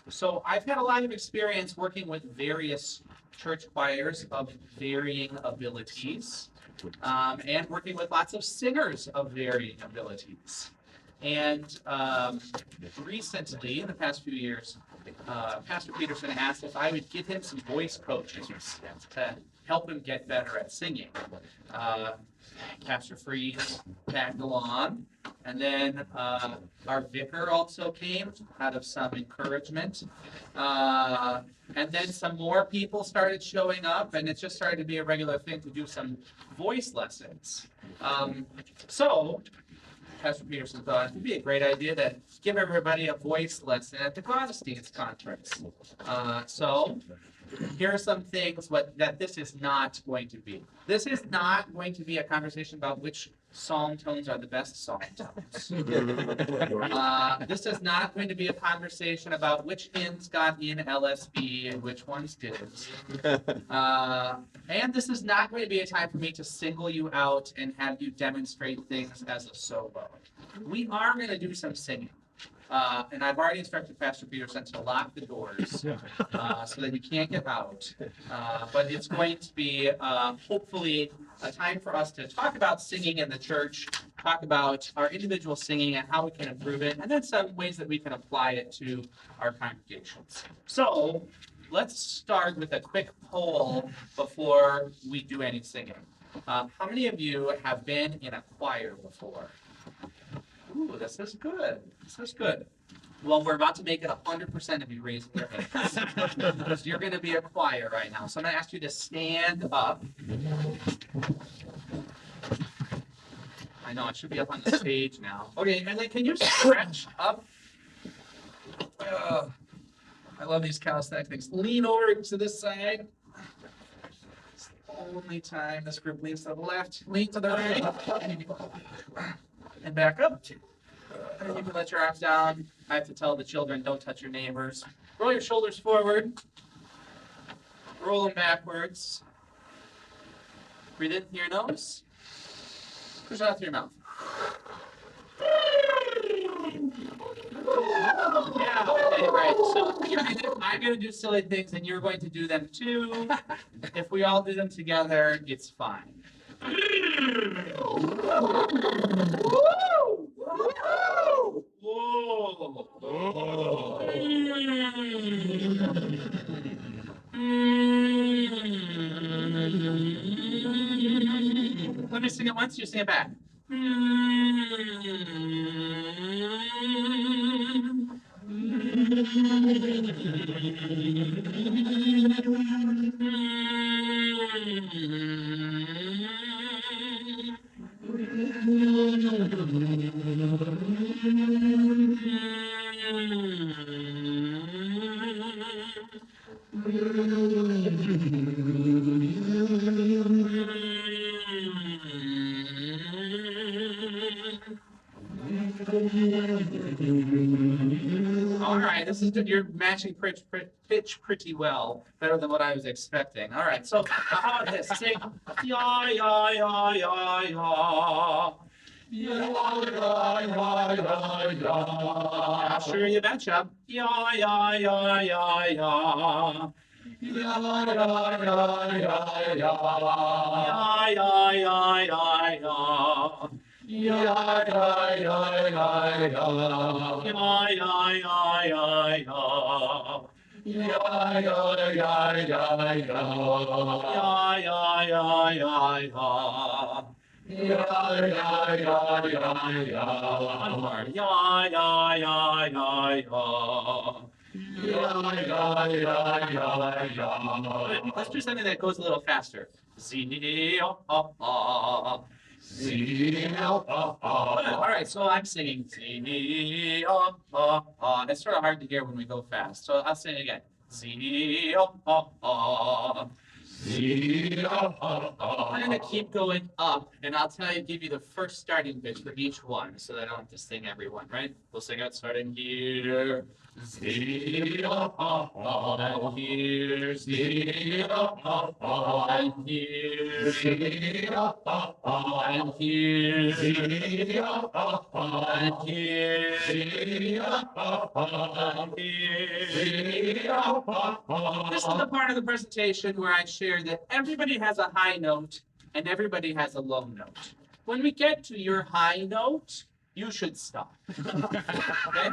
So I've had a lot of experience working with various church choirs of varying abilities, and working with lots of singers of varying abilities. And recently, in the past few years, Pastor Peterson asked if I would give him some voice coaching to help him get better at singing. Pastor Freeze tagged along, and then our vicar also came out of some encouragement. And then some more people started showing up, and it just started to be a regular thing to do some voice lessons. So Pastor Peterson thought it would be a great idea to give everybody a voice lesson at the Gottesdienst conference. So here are some things that this is not going to be. This is not going to be a conversation about which psalm tones are the best psalm tones. This is not going to be a conversation about which hymns got in LSB and which ones didn't. And this is not going to be a time for me to single you out and have you demonstrate things as a solo. We are going to do some singing. And I've already instructed Pastor Peterson to lock the doors so that you can't get out. But it's going to be hopefully a time for us to talk about singing in the church, talk about our individual singing and how we can improve it, and then some ways that we can apply it to our congregations. So let's start with a quick poll before we do any singing. How many of you have been in a choir before? Ooh, this is good. This is good. Well, we're about to make it 100% of you raising your hands. Because you're going to be a choir right now. So I'm going to ask you to stand up. I know, it should be up on the stage now. Okay, and then can you stretch up? I love these calisthenic things. Lean over to this side. It's the only time this group leans to the left. Lean to the right. And back up. And you can let your arms down. I have to tell the children, don't touch your neighbors. Roll your shoulders forward. Roll them backwards. Breathe in through your nose. Push out through your mouth. Yeah, okay, right. So I'm going to do silly things, and you're going to do them too. If we all do them together, it's fine. Let me sing it once, you sing it back. All right, this is good. You're matching pitch pretty well, better than what I was expecting. All right, so how about this? Sing ya ya ya ya ya. Yeah, sure, you betcha. Ya ya ya ya ya. Ya ya ya ya ya. Ya ya ya ya ya. Ya ya ya ya ya. Ya ya ya ya ya. Ya ya ya ya ya. Ya ya ya ya ya. Yeah, yeah, yeah, yeah, yeah. One more. Yeah, yeah, yeah, yeah, yeah. Yeah, yeah, yeah, yeah, yeah. Let's do something that goes a little faster. Z, All right, so I'm singing Z, It's sort of hard to hear when we go fast, so I'll sing it again. Z, I'm going to keep going up, and I'll give you the first starting pitch for each one, so that I don't have to sing every one, right? We'll sing it starting here. Zee, oh, oh, oh, and here, zee, oh, oh, oh, and here, zee, oh, oh, oh, and here, zee, oh, oh, oh, and here, zee, oh, oh, oh, and here, zee, oh, oh, oh. This is the part of the presentation where I share that everybody has a high note and everybody has a low note. When we get to your high note, you should stop. Okay?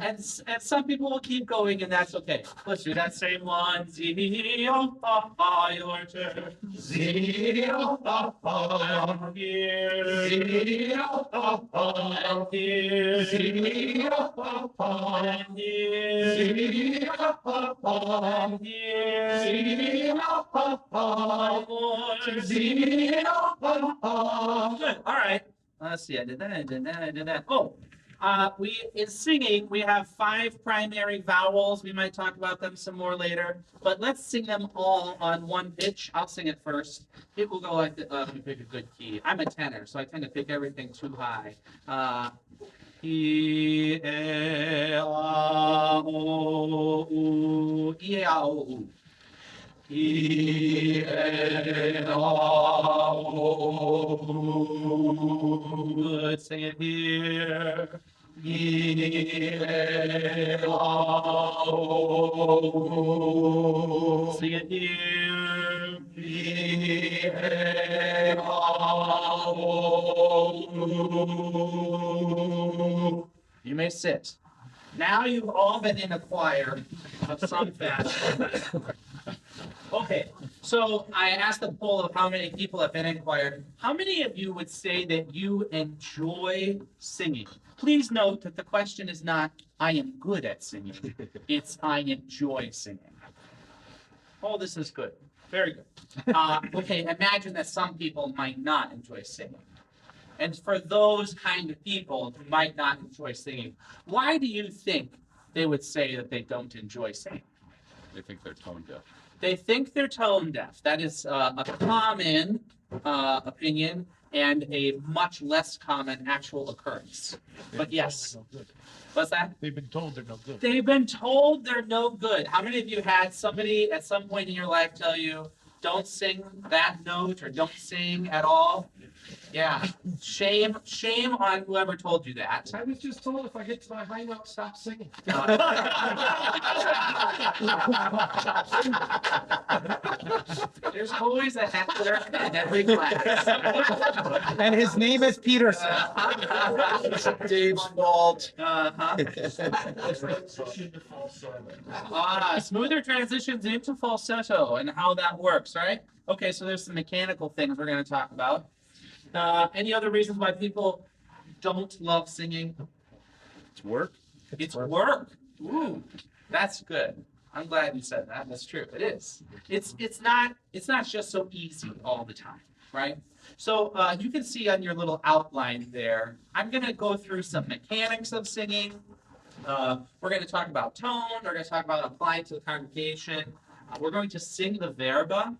And some people will keep going, and that's okay. Let's do that same one. Zee, oh, oh, oh, your turn. Zee, oh, oh, oh, and here. Zee, oh, oh, oh, and here. Zee, oh, oh, oh, and here. Zee, oh, oh, oh, and here. Zee, oh, oh, oh, more. Zee, oh, oh, oh. Good. All right. Let's see. I did that. I did that. I did that. Oh. In singing, we have 5 primary vowels. We might talk about them some more later, but let's sing them all on one pitch. I'll sing it first. It will go like the, let me pick a good key. I'm a tenor, so I tend to pick everything too high. E, E, A, O, U, E, A, O, U. E, A, O, U. Good, sing it here. E, A, O, U. Sing it here. E, A, O, U. You may sit. Now you've all been in a choir of some fashion. Okay, so I asked the poll of how many people have been in choir. How many of you would say that you enjoy singing? Please note that the question is not, I am good at singing. It's, I enjoy singing. Oh, this is good. Very good. Okay, imagine that some people might not enjoy singing. And for those kind of people who might not enjoy singing, why do you think they would say that they don't enjoy singing? They think they're tone deaf. They think they're tone deaf. That is a common opinion and a much less common actual occurrence. But yes. What's that? They've been told they're no good. They've been told they're no good. How many of you had somebody at some point in your life tell you, don't sing that note or don't sing at all? Yeah. Shame on whoever told you that. I was just told if I get to my high note, stop singing. There's always a heckler in every class. And his name is Peterson. Dave's fault. Smoother transitions into falsetto and how that works, right? Okay, so there's some mechanical things we're going to talk about. Any other reasons why people don't love singing? It's work. It's work. Ooh, that's good. I'm glad you said that. That's true. It is. It's not just so easy all the time, right? So you can see on your little outline there, I'm going to go through some mechanics of singing. We're going to talk about tone. We're going to talk about applying to the congregation. We're going to sing the verba.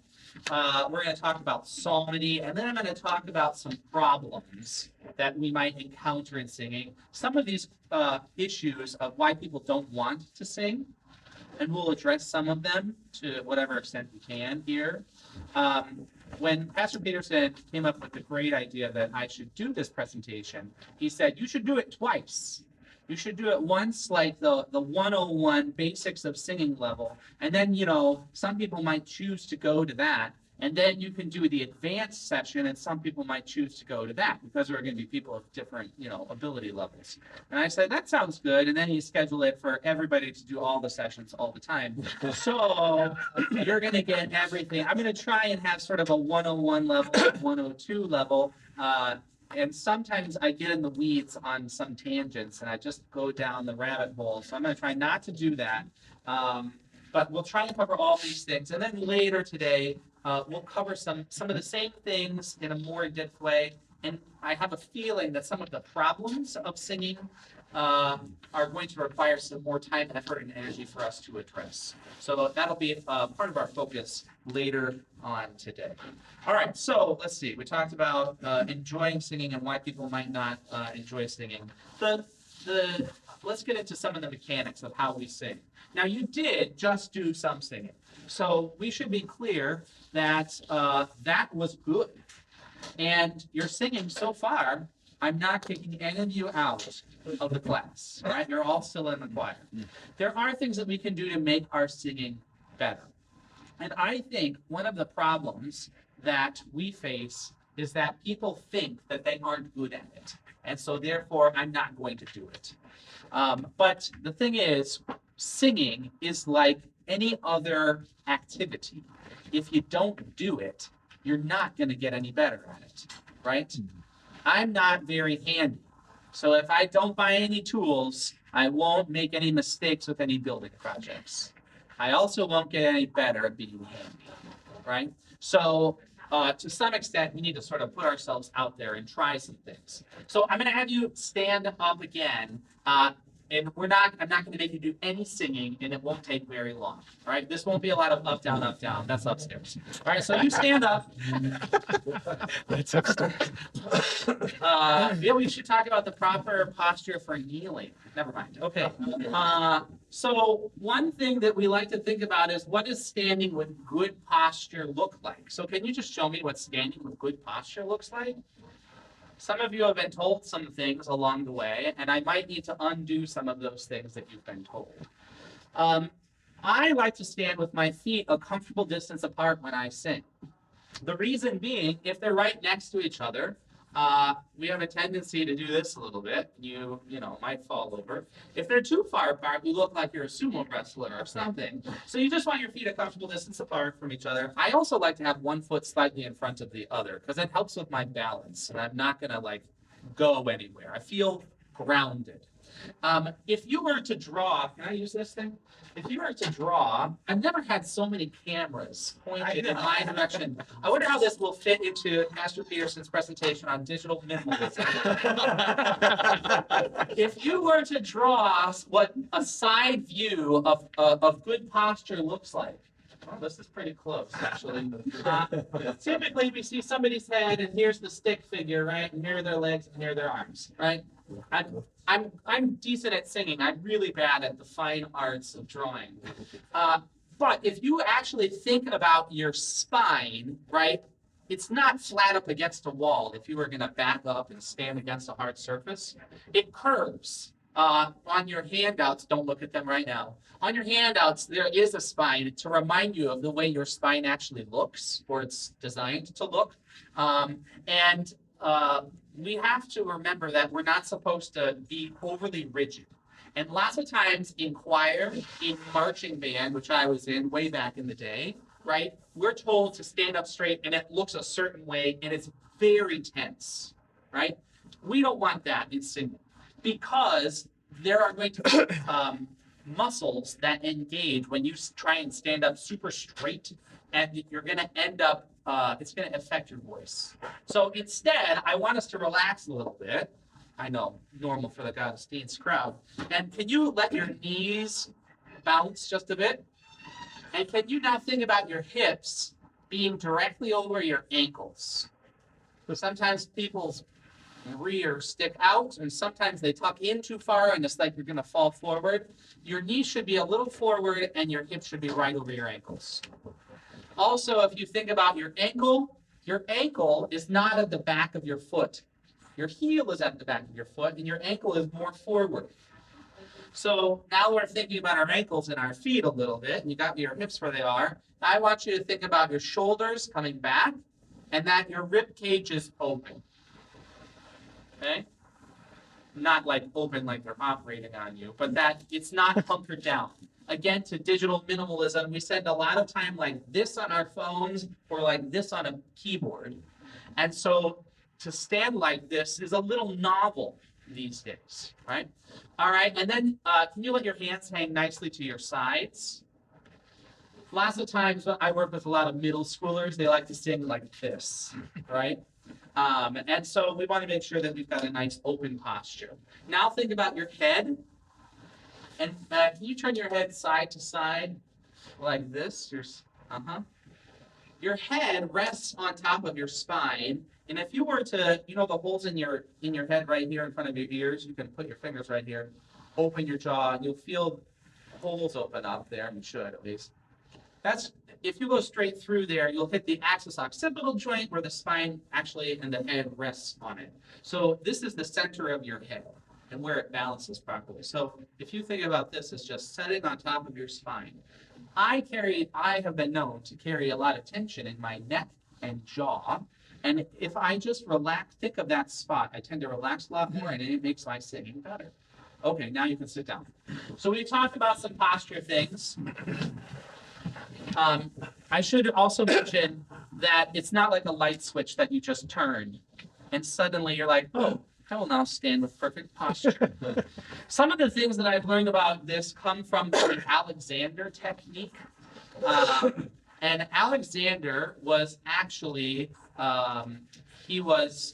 We're going to talk about psalmody, and then I'm going to talk about some problems that we might encounter in singing. Some of these issues of why people don't want to sing, and we'll address some of them to whatever extent we can here. When Pastor Peterson came up with the great idea that I should do this presentation, he said, you should do it twice. You should do it once, like the 101 basics of singing level, and then, some people might choose to go to that, and then you can do the advanced session, and some people might choose to go to that, because there are going to be people of different, ability levels. And I said, that sounds good, and then you schedule it for everybody to do all the sessions all the time. So you're going to get everything. I'm going to try and have sort of a 101 level, 102 level, and sometimes I get in the weeds on some tangents and I just go down the rabbit hole. So I'm going to try not to do that. But we'll try and cover all these things. And then later today, we'll cover some of the same things in a more in-depth way. And I have a feeling that some of the problems of singing are going to require some more time, effort, and energy for us to address. So that'll be part of our focus later on today. All right, so let's see. We talked about enjoying singing and why people might not enjoy singing. The let's get into some of the mechanics of how we sing. Now, you did just do some singing, so we should be clear that that was good. And your singing so far, I'm not kicking any of you out of the class, all right? You're all still in the choir. There are things that we can do to make our singing better. And I think one of the problems that we face is that people think that they aren't good at it. And so therefore, I'm not going to do it. But the thing is, singing is like any other activity. If you don't do it, you're not going to get any better at it, right? I'm not very handy. So if I don't buy any tools, I won't make any mistakes with any building projects. I also won't get any better at being handy, right? So to some extent, we need to sort of put ourselves out there and try some things. So I'm going to have you stand up again. And I'm not going to make you do any singing, and it won't take very long. All right, this won't be a lot of up, down, up, down. That's upstairs. All right, so you stand up. That's upstairs. Yeah, we should talk about the proper posture for kneeling. Never mind. Okay. So one thing that we like to think about is, what does standing with good posture look like? So can you just show me what standing with good posture looks like? Some of you have been told some things along the way, and I might need to undo some of those things that you've been told. I like to stand with my feet a comfortable distance apart when I sing. The reason being, if they're right next to each other, we have a tendency to do this a little bit. You might fall over. If they're too far apart, you look like you're a sumo wrestler or something. So you just want your feet a comfortable distance apart from each other. I also like to have one foot slightly in front of the other because it helps with my balance, and I'm not gonna go anywhere. I feel grounded. If you were to draw, can I use this thing? If you were to draw, I've never had so many cameras pointed in my direction. I wonder how this will fit into Pastor Peterson's presentation on digital minimalism. If you were to draw what a side view of good posture looks like, well, this is pretty close, actually. Typically, we see somebody's head, and here's the stick figure, right? And here are their legs, and here are their arms, right? I'm decent at singing. I'm really bad at the fine arts of drawing. But if you actually think about your spine, right? It's not flat up against a wall. If you were going to back up and stand against a hard surface, it curves. On your handouts, don't look at them right now. On your handouts, there is a spine to remind you of the way your spine actually looks, or it's designed to look. We have to remember that we're not supposed to be overly rigid. And lots of times in choir, in marching band, which I was in way back in the day, right? We're told to stand up straight and it looks a certain way and it's very tense, right? We don't want that in singing because there are going to be muscles that engage when you try and stand up super straight, and you're going to end up, it's going to affect your voice. So instead, I want us to relax a little bit. I know, normal for the Gottesdienst crowd. And can you let your knees bounce just a bit? And can you now think about your hips being directly over your ankles? Sometimes people's rear stick out, and sometimes they tuck in too far, and it's like you're going to fall forward. Your knees should be a little forward, and your hips should be right over your ankles. Also, if you think about your ankle is not at the back of your foot. Your heel is at the back of your foot, and your ankle is more forward. So now we're thinking about our ankles and our feet a little bit, and you got your hips where they are. Now I want you to think about your shoulders coming back, and that your rib cage is open. Okay? Not like open like they're operating on you, but that it's not hunkered down. Again, to digital minimalism, we spend a lot of time like this on our phones or like this on a keyboard. And so to stand like this is a little novel these days, right? All right, and then can you let your hands hang nicely to your sides? Lots of times I work with a lot of middle schoolers, they like to sing like this, right? And so we want to make sure that we've got a nice open posture. Now think about your head. And can you turn your head side to side like this? Your head rests on top of your spine, And if you were to, you know, the holes in your head right here in front of your ears, you can put your fingers right here, open your jaw, and you'll feel holes open up there. You should at least. That's if you go straight through there, you'll hit the axis occipital joint where the spine actually and the head rests on it. So this is the center of your head and where it balances properly. So if you think about this as just sitting on top of your spine, I have been known to carry a lot of tension in my neck and jaw. And if I just think of that spot, I tend to relax a lot more and it makes my singing better. Okay, now you can sit down. So we talked about some posture things. I should also mention that it's not like a light switch that you just turn and suddenly you're like, oh, I will now stand with perfect posture. Some of the things that I've learned about this come from the Alexander technique. And Alexander was actually, he's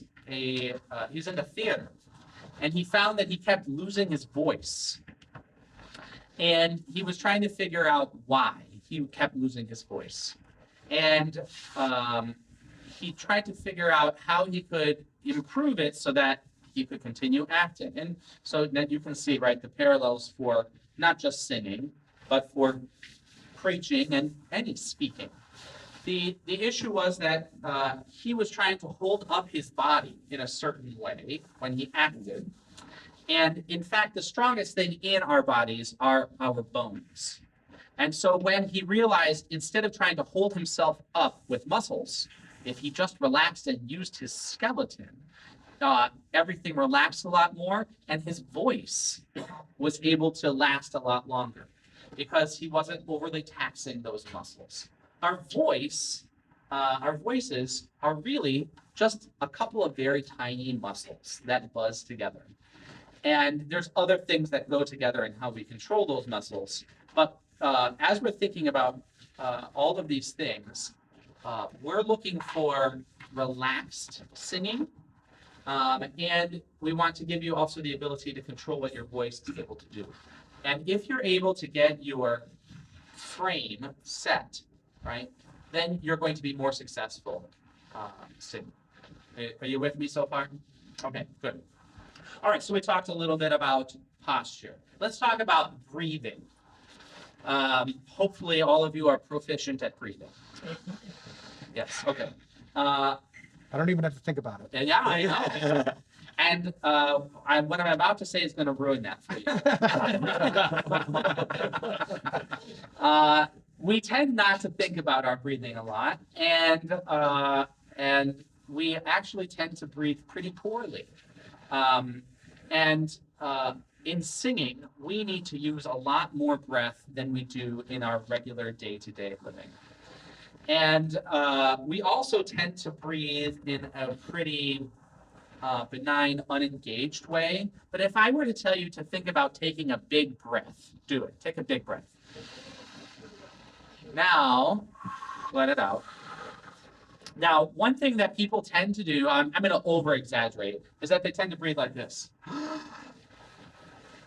in the theater. And he found that he kept losing his voice. And he was trying to figure out why he kept losing his voice. And he tried to figure out how he could improve it so that he could continue acting. And so that you can see, right, the parallels for not just singing, but for preaching and any speaking. The issue was that he was trying to hold up his body in a certain way when he acted. And in fact, the strongest thing in our bodies are our bones. And so when he realized instead of trying to hold himself up with muscles, if he just relaxed and used his skeleton, everything relaxed a lot more and his voice was able to last a lot longer because he wasn't overly taxing those muscles. Our voices are really just a couple of very tiny muscles that buzz together. And there's other things that go together in how we control those muscles. But as we're thinking about all of these things, we're looking for relaxed singing. And we want to give you also the ability to control what your voice is able to do. And if you're able to get your frame set, right, then you're going to be more successful singing. Are you with me so far? Okay, good. All right, so we talked a little bit about posture. Let's talk about breathing. Hopefully all of you are proficient at breathing. Yes, okay. I don't even have to think about it. Yeah, I know. And what I'm about to say is going to ruin that for you. We tend not to think about our breathing a lot, and we actually tend to breathe pretty poorly. In singing, we need to use a lot more breath than we do in our regular day-to-day living. And we also tend to breathe in a pretty benign, unengaged way. But if I were to tell you to think about taking a big breath, do it. Take a big breath. Now, let it out. Now, one thing that people tend to do, I'm going to over-exaggerate, is that they tend to breathe like this.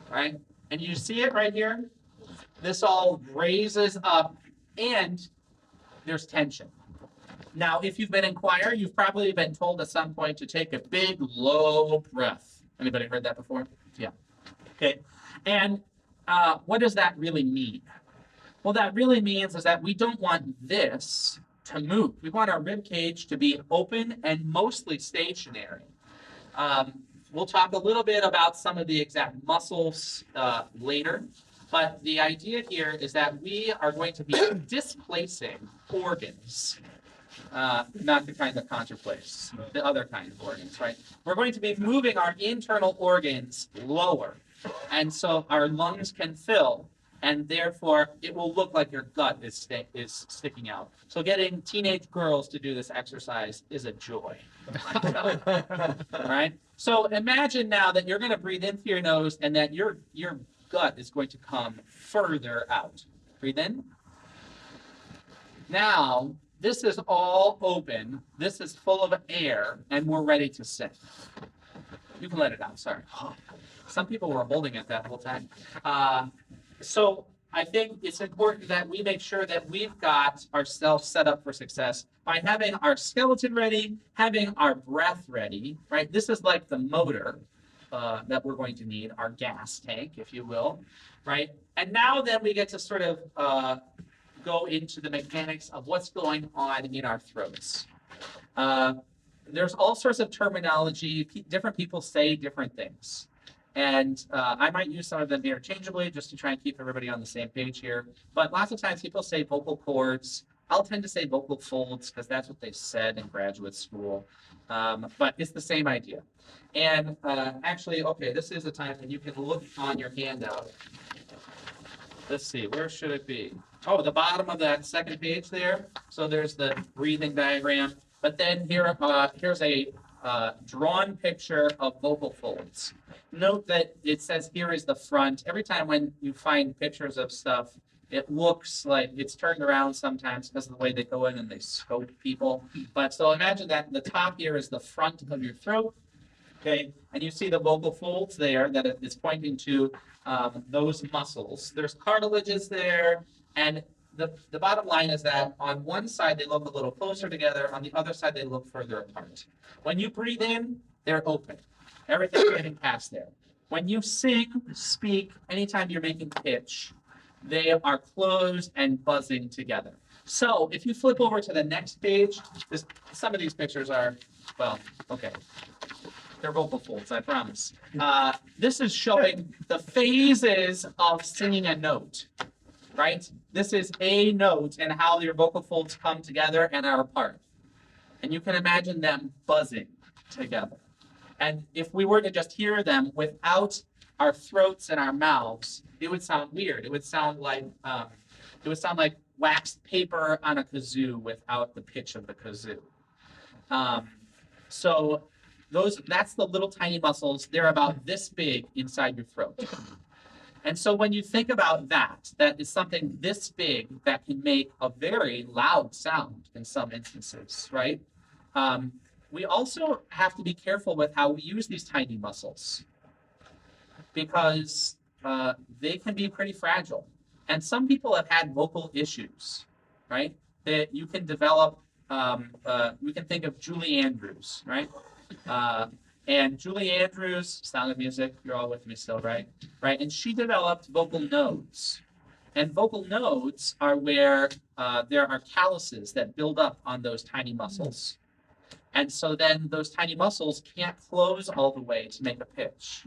Right? And you see it right here? This all raises up, and there's tension. Now, if you've been in choir, you've probably been told at some point to take a big, low breath. Anybody heard that before? Yeah. Okay. And what does that really mean? Well, that really means is that we don't want this to move. We want our rib cage to be open and mostly stationary. We'll talk a little bit about some of the exact muscles later, but the idea here is that we are going to be displacing organs, not the kind that contemplates, the other kind of organs, right? We're going to be moving our internal organs lower, and so our lungs can fill, and therefore it will look like your gut is sticking out. So getting teenage girls to do this exercise is a joy. Right? So imagine now that you're going to breathe in through your nose and that your gut is going to come further out. Breathe in. Now, this is all open. This is full of air, and we're ready to sing. You can let it out, sorry. Some people were holding it that whole time. So I think it's important that we make sure that we've got ourselves set up for success by having our skeleton ready, having our breath ready, right? This is like the motor that we're going to need, our gas tank, if you will, right? And now then we get to sort of go into the mechanics of what's going on in our throats. There's all sorts of terminology. Different people say different things. And I might use some of them interchangeably just to try and keep everybody on the same page here. But lots of times people say vocal cords. I'll tend to say vocal folds because that's what they said in graduate school. But it's the same idea. And actually, okay, this is a time when you can look on your handout. Let's see, where should it be? Oh, the bottom of that second page there. So there's the breathing diagram. But then here, here's a drawn picture of vocal folds. Note that it says here is the front. Every time when you find pictures of stuff, it looks like it's turned around sometimes because of the way they go in and they scope people. But so imagine that the top here is the front of your throat, okay? And you see the vocal folds there that is pointing to those muscles. There's cartilages there, and the bottom line is that on one side they look a little closer together, on the other side they look further apart. When you breathe in, they're open. Everything's getting past there. When you sing, speak, anytime you're making pitch, they are closed and buzzing together. So if you flip over to the next page, some of these pictures are, well, okay. They're vocal folds, I promise. This is showing the phases of singing a note, right? This is a note and how your vocal folds come together and are apart. And you can imagine them buzzing together. And if we were to just hear them without our throats and our mouths, it would sound weird. It would sound like waxed paper on a kazoo without the pitch of the kazoo. So that's the little tiny muscles. They're about this big inside your throat. And so when you think about that is something this big that can make a very loud sound in some instances, right? We also have to be careful with how we use these tiny muscles because they can be pretty fragile. And some people have had vocal issues, right? That you can develop, we can think of Julie Andrews, right? And Julie Andrews, Sound of Music, you're all with me still, right? Right, and she developed vocal nodes. And vocal nodes are where there are calluses that build up on those tiny muscles. And so then those tiny muscles can't close all the way to make a pitch.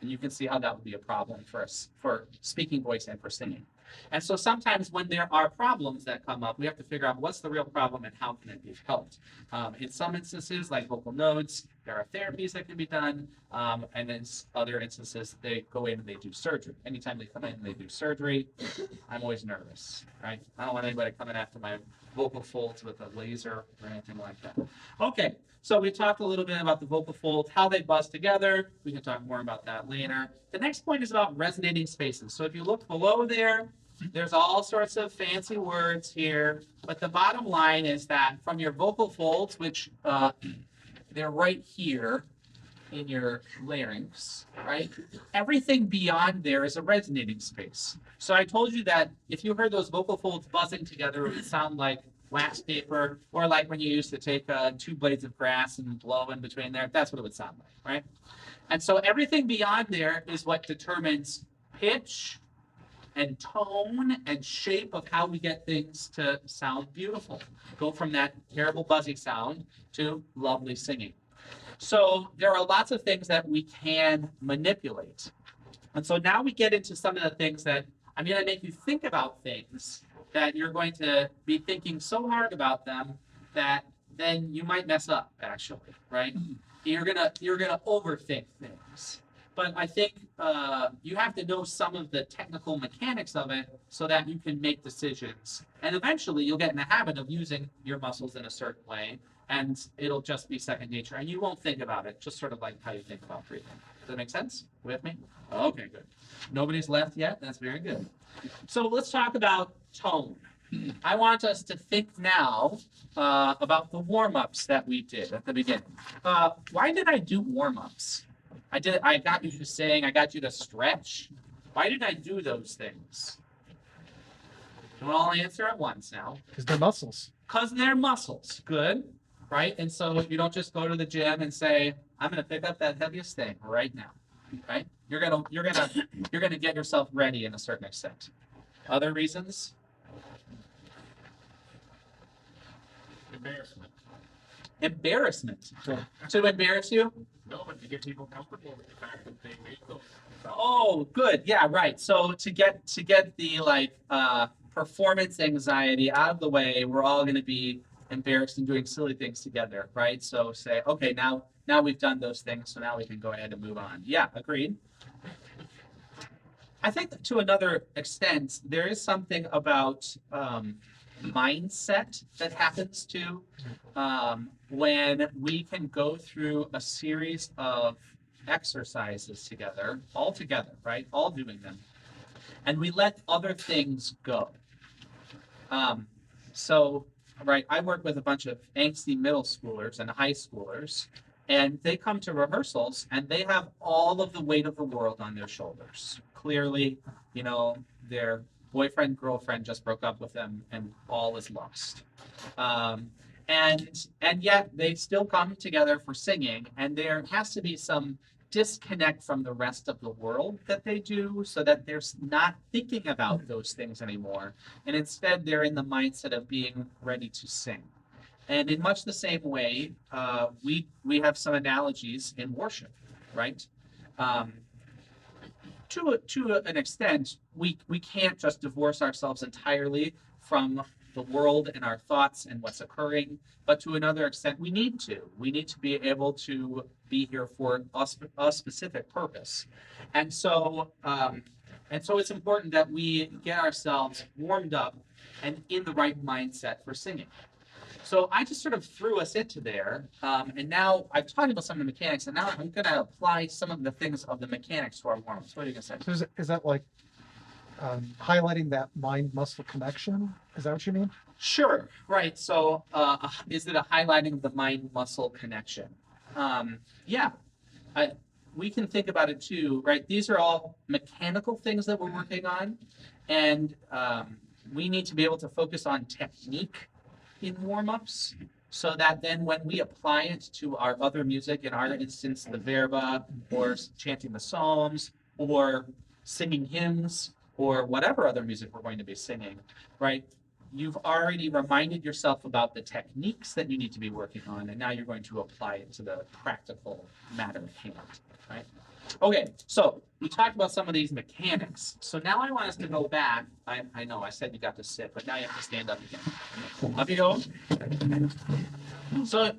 And you can see how that would be a problem for us, for speaking voice and for singing. And so sometimes when there are problems that come up, we have to figure out what's the real problem and how can it be helped. In some instances, like vocal nodes, there are therapies that can be done. And in other instances, they go in and they do surgery. Anytime they come in and they do surgery, I'm always nervous, right? I don't want anybody coming after my vocal folds with a laser or anything like that. Okay, so we talked a little bit about the vocal folds, how they buzz together. We can talk more about that later. The next point is about resonating spaces. So if you look below there, there's all sorts of fancy words here, but the bottom line is that from your vocal folds, which they're right here in your larynx, right? Everything beyond there is a resonating space. So I told you that if you heard those vocal folds buzzing together, it would sound like wax paper, or like when you used to take 2 blades of grass and blow in between there. That's what it would sound like, right? And so everything beyond there is what determines pitch and tone and shape of how we get things to sound beautiful. Go from that terrible buzzy sound to lovely singing. So there are lots of things that we can manipulate. And so now we get into some of the things that I'm going to make you think about things that you're going to be thinking so hard about them that then you might mess up, actually, right? You're gonna overthink things. But I think you have to know some of the technical mechanics of it so that you can make decisions. And eventually you'll get in the habit of using your muscles in a certain way, and it'll just be second nature. And you won't think about it, just sort of like how you think about breathing. Does that make sense? With me? Okay, good. Nobody's left yet? That's very good. So let's talk about tone. I want us to think now about the warm-ups that we did at the beginning. Why did I do warm-ups? I got you to sing, I got you to stretch. Why did I do those things? Don't all answer at once now. Because they're muscles. Because they're muscles. Good. Right? And so you don't just go to the gym and say, I'm gonna pick up that heaviest thing right now. Right? You're gonna get yourself ready in a certain extent. Other reasons? Embarrassment. Embarrassment. To embarrass you? No, but to get people comfortable with the fact that they made those. Oh, good. Yeah, right. So to get the performance anxiety out of the way, we're all going to be embarrassed and doing silly things together, right? So say, okay, now we've done those things, so now we can go ahead and move on. Yeah, agreed. I think to another extent, there is something about mindset that happens too when we can go through a series of exercises together, all together, right? All doing them. And we let other things go. Right, I work with a bunch of angsty middle schoolers and high schoolers, and they come to rehearsals and they have all of the weight of the world on their shoulders. Clearly, their boyfriend, girlfriend just broke up with them and all is lost. And yet they still come together for singing, and there has to be some disconnect from the rest of the world that they do so that they're not thinking about those things anymore. And instead they're in the mindset of being ready to sing. And in much the same way, we have some analogies in worship, right? To an extent, we can't just divorce ourselves entirely from the world and our thoughts and what's occurring, but to another extent, we need to. We need to be able to be here for a specific purpose. And so it's important that we get ourselves warmed up and in the right mindset for singing. So I just sort of threw us into there, and now I've talked about some of the mechanics, and now I'm going to apply some of the things of the mechanics to our warm-ups. What are you going to say? So is that like highlighting that mind-muscle connection? Is that what you mean? Sure, right. So is it a highlighting of the mind-muscle connection? Yeah, we can think about it too, right? These are all mechanical things that we're working on, and we need to be able to focus on technique in warm-ups so that then when we apply it to our other music, in our instance, the verba, or chanting the psalms, or singing hymns, or whatever other music we're going to be singing, right? You've already reminded yourself about the techniques that you need to be working on, and now you're going to apply it to the practical matter at hand, right? Okay, so we talked about some of these mechanics. So now I want us to go back. I know I said you got to sit, but now you have to stand up again. Up you go. So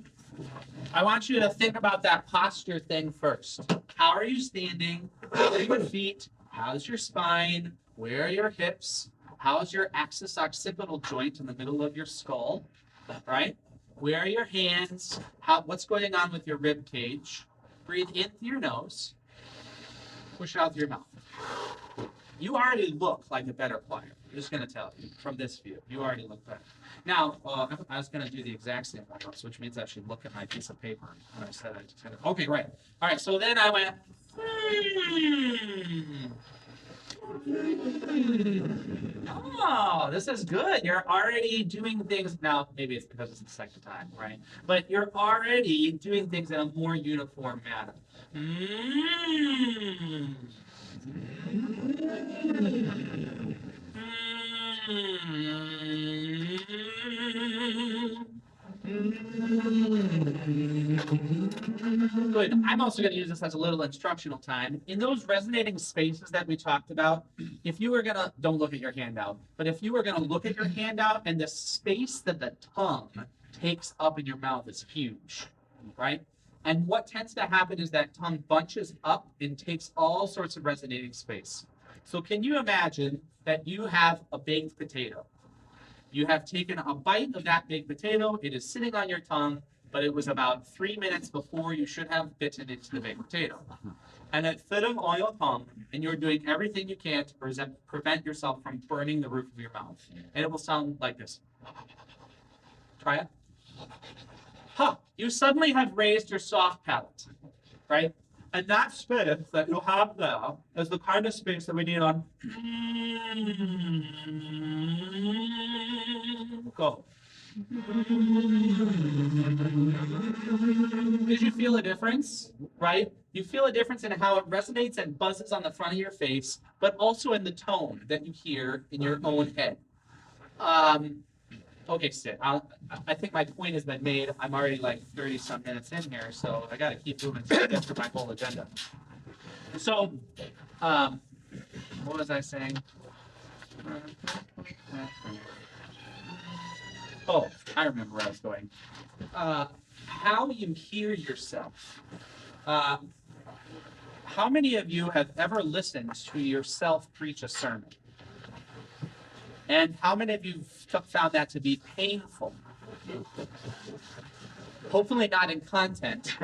I want you to think about that posture thing first. How are you standing? Where are your feet? How's your spine? Where are your hips? How's your axis occipital joint in the middle of your skull? Right? Where are your hands? What's going on with your rib cage? Breathe in through your nose. Push it out through your mouth. You already look like a better choir. I'm just going to tell you from this view. You already look better. Now, I was going to do the exact same warm-ups, which means I should look at my piece of paper when I said I just kind of. Okay, right. All right, so then I went. Oh, this is good. You're already doing things. Now, maybe it's because it's the second time, right? But you're already doing things in a more uniform manner. Good. I'm also going to use this as a little instructional time. In those resonating spaces that we talked about, if you were going to, don't look at your handout, but if you were going to look at your handout and the space that the tongue takes up in your mouth is huge, right? And what tends to happen is that tongue bunches up and takes all sorts of resonating space. So can you imagine that you have a baked potato? You have taken a bite of that baked potato, it is sitting on your tongue, but it was about 3 minutes before you should have bitten into the baked potato. And it's sitting on your tongue, and you're doing everything you can to prevent yourself from burning the roof of your mouth. And it will sound like this. Try it. Huh. You suddenly have raised your soft palate, right? And that space that you have there is the kind of space that we need on. Go. Did you feel a difference? Right? You feel a difference in how it resonates and buzzes on the front of your face, but also in the tone that you hear in your own head. Okay, Sid, I think my point has been made. I'm already like 30 some minutes in here, so I got to keep moving to get through my whole agenda. So, what was I saying? Oh, I remember where I was going. How you hear yourself. How many of you have ever listened to yourself preach a sermon? And how many of you found that to be painful? Hopefully not in content.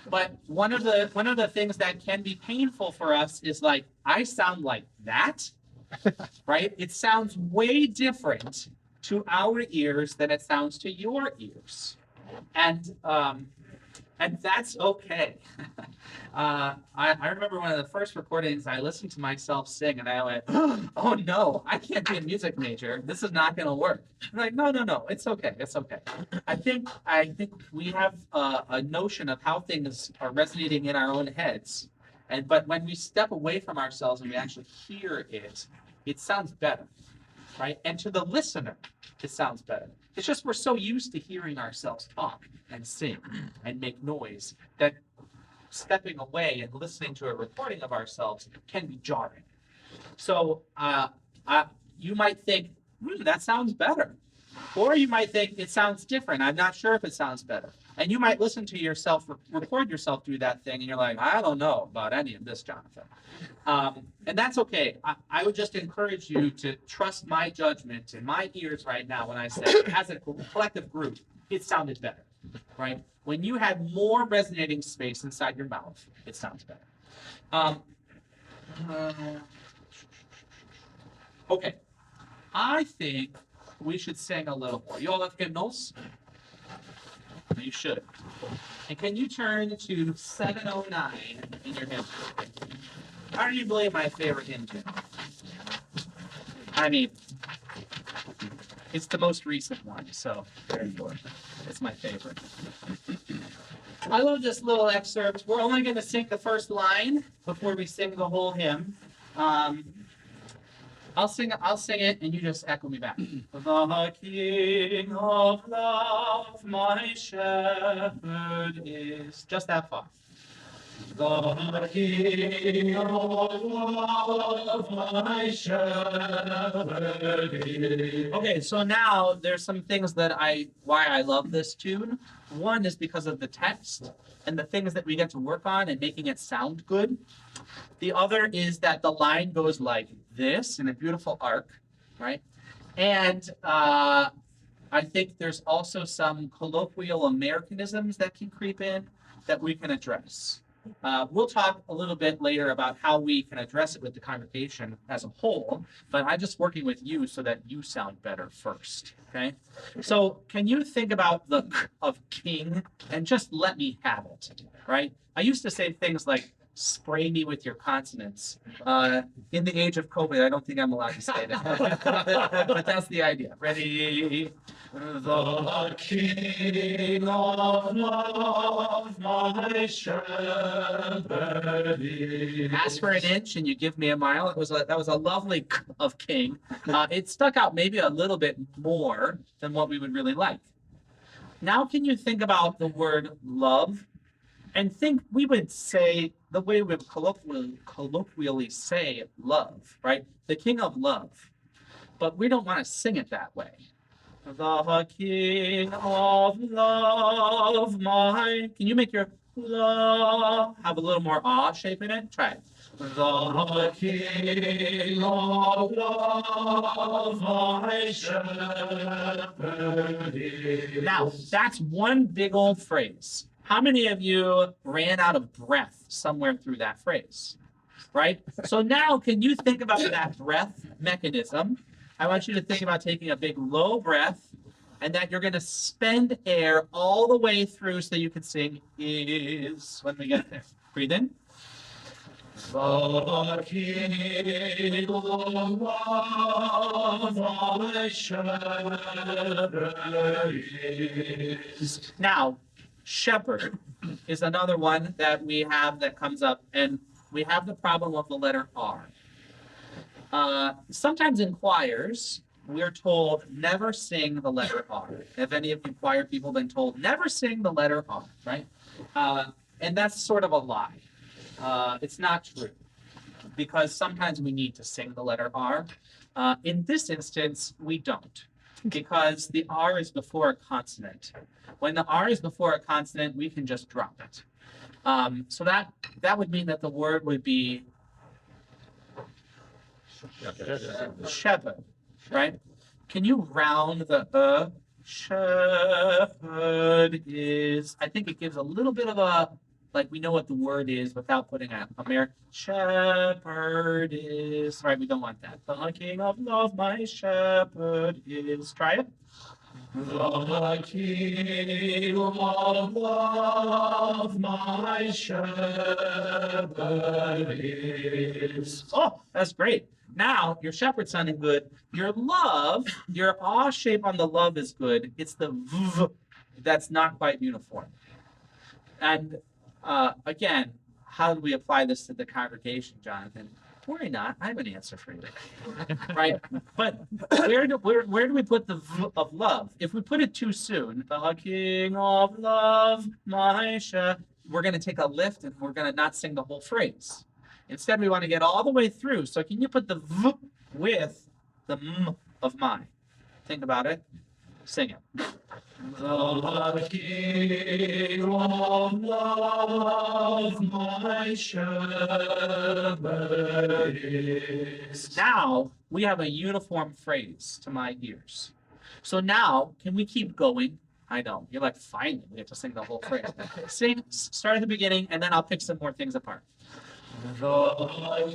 But one of the things that can be painful for us is like, I sound like that, right? It sounds way different to our ears than it sounds to your ears. And that's okay. I remember one of the first recordings, I listened to myself sing and I went, oh no, I can't be a music major. This is not going to work. I'm like, no, it's okay. It's okay. I think we have a notion of how things are resonating in our own heads. But when we step away from ourselves and we actually hear it, it sounds better, right? And to the listener, it sounds better. It's just we're so used to hearing ourselves talk and sing and make noise that stepping away and listening to a recording of ourselves can be jarring. So you might think, that sounds better. Or you might think it sounds different. I'm not sure if it sounds better. And you might listen to yourself, record yourself do that thing, and you're like, I don't know about any of this, Jonathan. And that's okay. I would just encourage you to trust my judgment in my ears right now when I say, as a collective group, it sounded better, right? When you had more resonating space inside your mouth, it sounds better. Okay. I think we should sing a little more. You all have hymnals? You should. And can you turn to 709 in your hymn? Arguably my favorite hymn tune. I mean, it's the most recent one, so it's my favorite. I love this little excerpt. We're only going to sing the first line before we sing the whole hymn. I'll sing it, and you just echo me back. The King of love, my shepherd is. Just that far. The King of love, my shepherd is. Okay, so now there's some things why I love this tune. One is because of the text and the things that we get to work on and making it sound good. The other is that the line goes like this in a beautiful arc, right? And I think there's also some colloquial Americanisms that can creep in that we can address. We'll talk a little bit later about how we can address it with the congregation as a whole, but I'm just working with you so that you sound better first, okay? So can you think about the of king and just let me have it, right? I used to say things like, spray me with your consonants. In the age of COVID, I don't think I'm allowed to say that. But that's the idea. Ready? The King of love, my shepherd is. Ask for an inch and you give me a mile. That was a lovely of king. It stuck out maybe a little bit more than what we would really like. Now can you think about the word love? And think we would say the way we would colloquially say love, right? The King of love. But we don't want to sing it that way. The King of love, my. Can you make your love have a little more awe shape in it? Try it. The King of love, my shepherd is. Now, that's one big old phrase. How many of you ran out of breath somewhere through that phrase, right? So now can you think about that breath mechanism? I want you to think about taking a big low breath and that you're going to spend air all the way through so you can sing is when we get there. Breathe in. The King of my shepherd is. Now, shepherd is another one that we have that comes up, and we have the problem of the letter R. Sometimes in choirs, we're told never sing the letter R. Have any of you choir people been told never sing the letter R, right? And that's sort of a lie. It's not true because sometimes we need to sing the letter R. In this instance, we don't because the R is before a consonant. When the R is before a consonant, we can just drop it. So that would mean that the word would be shepherd, right? Can you round the shepherd is, I think it gives a little bit of a, like we know what the word is without putting a American shepherd is, right? We don't want that. The King of love, my shepherd is, try it. The King of love, my shepherd is. Oh, that's great. Now your shepherd sounding good. Your love, your aw shape on the love is good. It's the v that's not quite uniform. And again, how do we apply this to the congregation, Jonathan? Worry not, I have an answer for you. Right? But where do we put the v of love? If we put it too soon, the King of love, my shepherd, we're going to take a lift and we're going to not sing the whole phrase. Instead, we want to get all the way through. So can you put the v with the m of my? Think about it. Sing it. The King of love, my shepherd is. Now we have a uniform phrase to my ears. So now, can we keep going? I know. You're like, finally, we have to sing the whole phrase. Start at the beginning, and then I'll pick some more things apart. The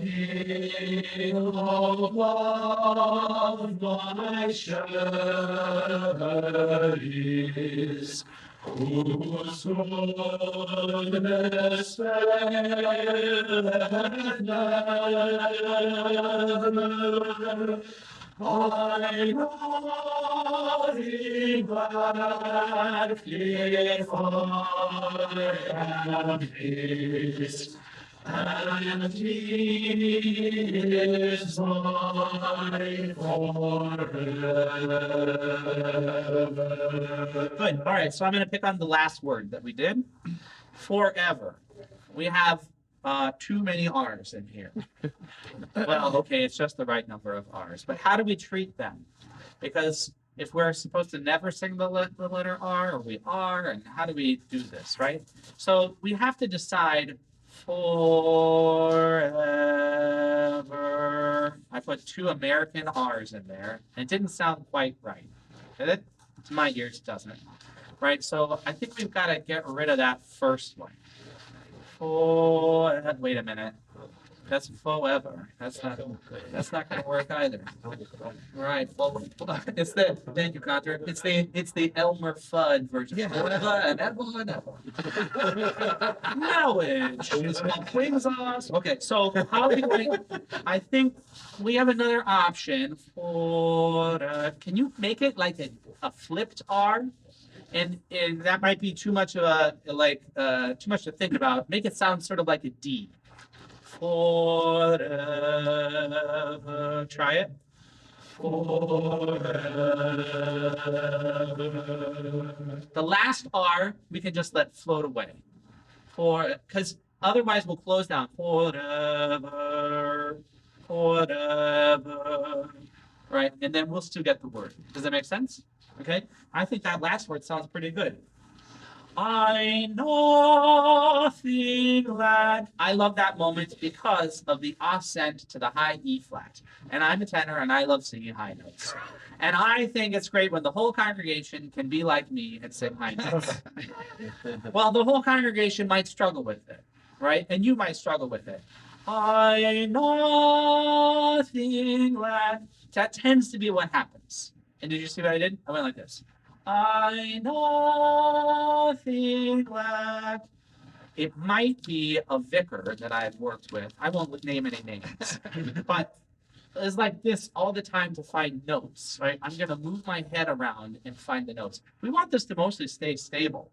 King of love, my shepherd is. Whose goodness faileth never. I know thee gladly, for I am his. And he is mine forever. Good. All right. So I'm going to pick on the last word that we did. Forever. We have too many R's in here. Well, okay, it's just the right number of R's. But how do we treat them? Because if we're supposed to never sing the letter R, or we are, and how do we do this, right? So we have to decide forever. I put two American R's in there, and it didn't sound quite right. Did it? To my ears, it doesn't. Right? So I think we've got to get rid of that first one. Wait a minute. That's forever. That's not going to work either. Right. Well, it's the thank you, Contra. It's the Elmer Fudd version. Yeah. Knowledge is what brings us. Okay. So how do we? I think we have another option for. Can you make it like a flipped R? And that might be too much of a too much to think about. Make it sound sort of like a D. Forever. Try it. Forever. The last R we can just let float away. Because otherwise we'll close down. Forever. Forever. Right? And then we'll still get the word. Does that make sense? Okay? I think that last word sounds pretty good. I know nothing that. I love that moment because of the ascent to the high E flat. And I'm a tenor and I love singing high notes. And I think it's great when the whole congregation can be like me and sing high notes. Well, the whole congregation might struggle with it, right? And you might struggle with it. I know nothing that. That tends to be what happens. And did you see what I did? I went like this. I know nothing glad. It might be a vicar that I've worked with. I won't name any names, but it's like this all the time to find notes, right? I'm going to move my head around and find the notes. We want this to mostly stay stable.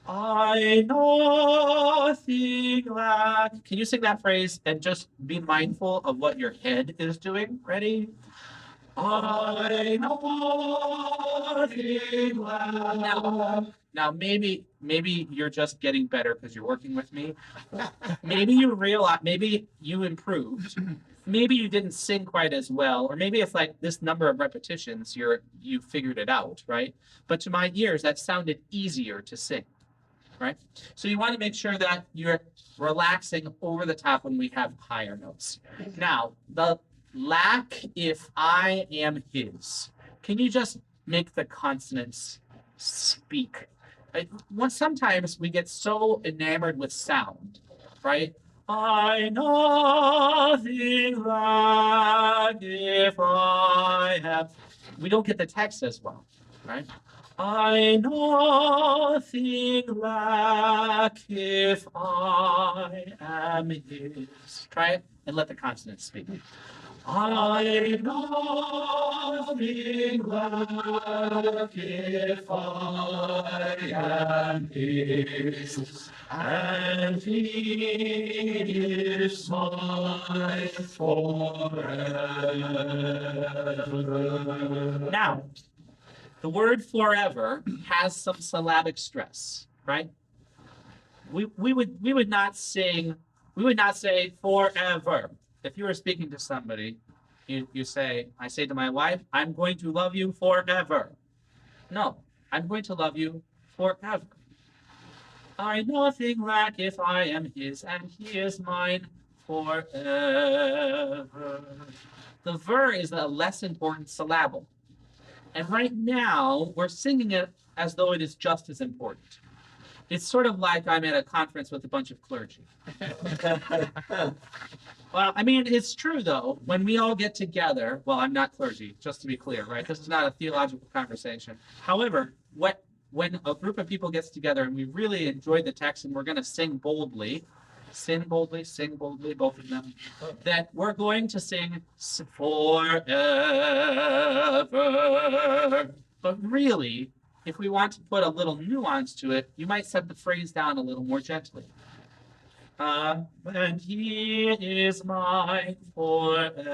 I nothing lack. Can you sing that phrase and just be mindful of what your head is doing? Ready? I nothing lack. Now maybe you're just getting better because you're working with me. Maybe you realize, maybe you improved. Maybe you didn't sing quite as well, or maybe it's like this number of repetitions, you figured it out, right? But to my ears, that sounded easier to sing, right? So you want to make sure that you're relaxing over the top when we have higher notes. Now, the lack, if I am his, can you just make the consonants speak? Sometimes we get so enamored with sound, right? I nothing lack if I have. We don't get the text as well, right? I nothing lack if I am his. Try it and let the consonants speak. I nothing lack if I am his, and he is mine forever. Now, the word forever has some syllabic stress, right? We would not say forever. If you were speaking to somebody, you say, I say to my wife, I'm going to love you forever. No, I'm going to love you forever. I nothing lack if I am his, and he is mine forever. The ver is a less important syllable. And right now, we're singing it as though it is just as important. It's sort of like I'm at a conference with a bunch of clergy. Well, I mean, it's true, though. When we all get together, well, I'm not clergy, just to be clear, right? This is not a theological conversation. However, when a group of people gets together and we really enjoy the text and we're going to sing boldly, both of them, that we're going to sing forever. But really, if we want to put a little nuance to it, you might set the phrase down a little more gently. And he is mine forever.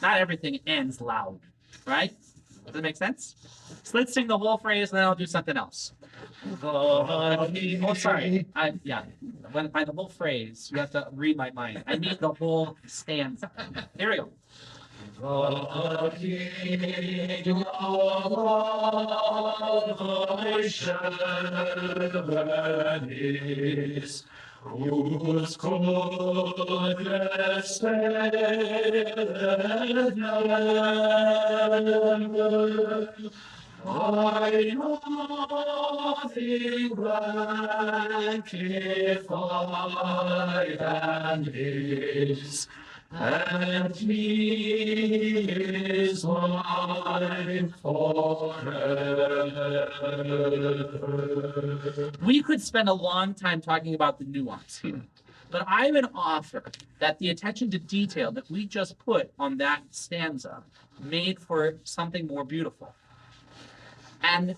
Not everything ends loud, right? Does that make sense? So let's sing the whole phrase and then I'll do something else. Oh, sorry. By the whole phrase, you have to read my mind. I need the whole stanza. Here we go. The King of thy shepherd is, whose goodness saith never, I nothing lack if I am his, and he is mine forever. We could spend a long time talking about the nuance here, but I would offer that the attention to detail that we just put on that stanza made for something more beautiful. And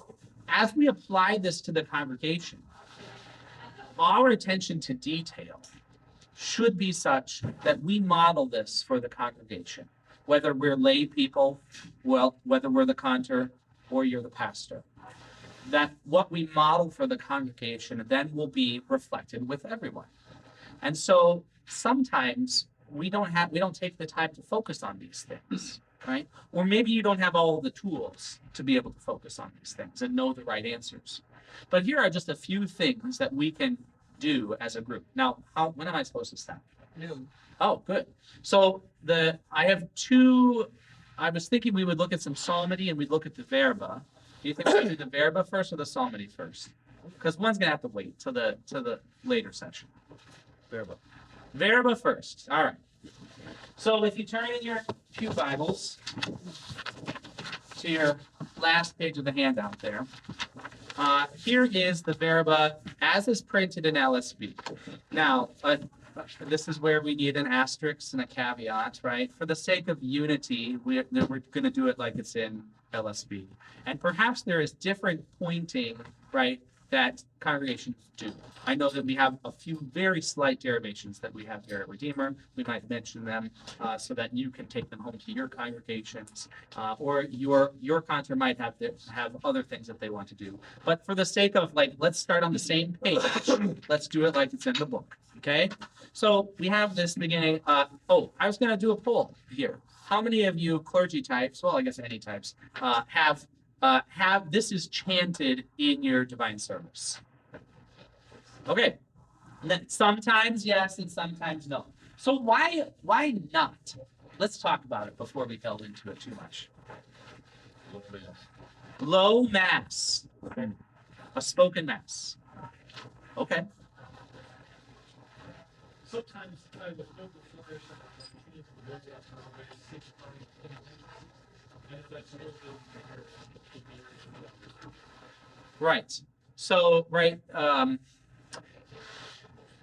as we apply this to the congregation, our attention to detail should be such that we model this for the congregation, whether we're lay people, whether we're the cantor or you're the pastor. That what we model for the congregation then will be reflected with everyone. And so sometimes we don't take the time to focus on these things, right? Or maybe you don't have all the tools to be able to focus on these things and know the right answers. But here are just a few things that we can do as a group. Now, when am I supposed to stop? Noon. Oh, good. So I was thinking we would look at some psalmody and we'd look at the verba. Do you think we should do the verba first or the psalmody first? Because one's gonna have to wait to the later session. Verba first. All right. So if you turn in your pew Bibles to your last page of the handout there, Here is the verba as is printed in LSB. Now, this is where we need an asterisk and a caveat, right? For the sake of unity, we're going to do it like it's in LSB. And perhaps there is different pointing, right, that congregations do. I know that we have a few very slight derivations that we have here at Redeemer. We might mention them so that you can take them home to your congregations, or your contra might have other things that they want to do. But for the sake of let's start on the same page. Let's do it like it's in the book. Okay. So we have this beginning. I was going to do a poll here. How many of you clergy types? Well, I guess any types have this is chanted in your divine service. Okay. And then sometimes yes and sometimes no. So why not? Let's talk about it before we delve into it too much. Low mass. A spoken mass. Okay. Sometimes the vocal flourish Right. So, right,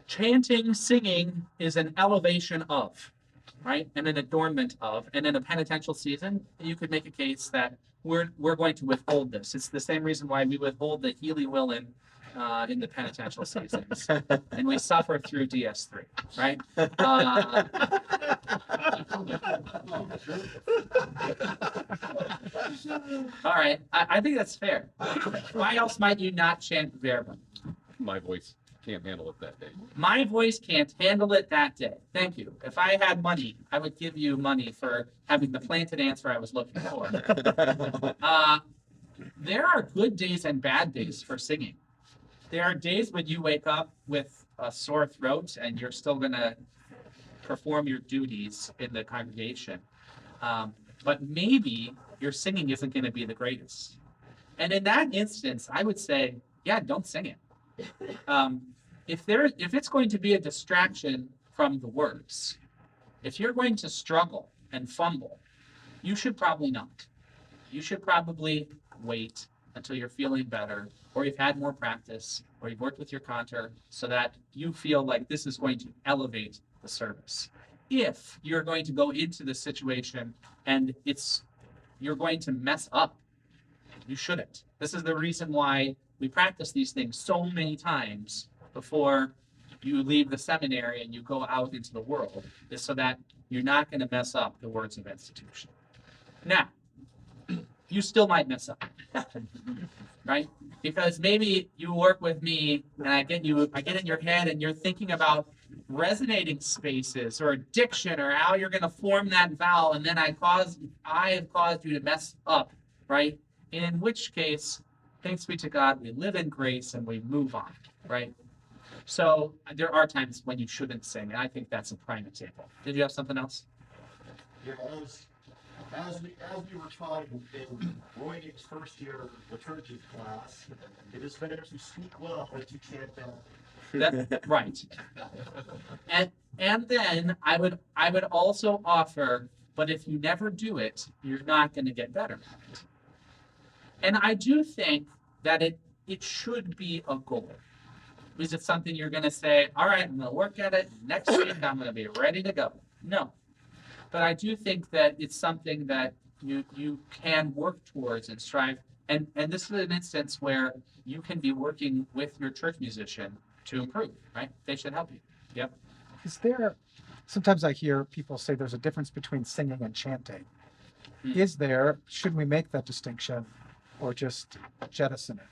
chanting, singing is an elevation of, right, and an adornment of, and in a penitential season, you could make a case that we're going to withhold this. It's the same reason why we withhold the Healy Willen in the penitential seasons, and we suffer through DS3, right? All right, I think that's fair. Why else might you not chant verba? My voice can't handle it that day. My voice can't handle it that day. Thank you. If I had money, I would give you money for having the planted answer I was looking for. There are good days and bad days for singing. There are days when you wake up with a sore throat and you're still going to perform your duties in the congregation. But maybe your singing isn't going to be the greatest. And in that instance, I would say, yeah, don't sing it. If it's going to be a distraction from the words, if you're going to struggle and fumble, you should probably not. You should probably wait until you're feeling better, or you've had more practice, or you've worked with your conter, so that you feel like this is going to elevate the service. If you're going to go into the situation and you're going to mess up, you shouldn't. This is the reason why we practice these things so many times before you leave the seminary and you go out into the world, is so that you're not going to mess up the words of institution. Now, you still might mess up, right? Because maybe you work with me and I get in your head and you're thinking about resonating spaces or diction or how you're going to form that vowel, and then I have caused you to mess up, right? In which case, thanks be to God, we live in grace and we move on, right? So there are times when you shouldn't sing, and I think that's a prime example. Did you have something else? Yeah, as we were taught in Roynig's first year liturgy class, it is better to speak well than to chant bad. Right. And then I would also offer, but if you never do it, you're not going to get better at it. And I do think that it should be a goal. Is it something you're going to say, all right, I'm going to work at it. Next week, I'm going to be ready to go? No. But I do think that it's something that you can work towards and strive. And this is an instance where you can be working with your church musician to improve, right? They should help you. Yep. Sometimes I hear people say there's a difference between singing and chanting. Should we make that distinction or just jettison it?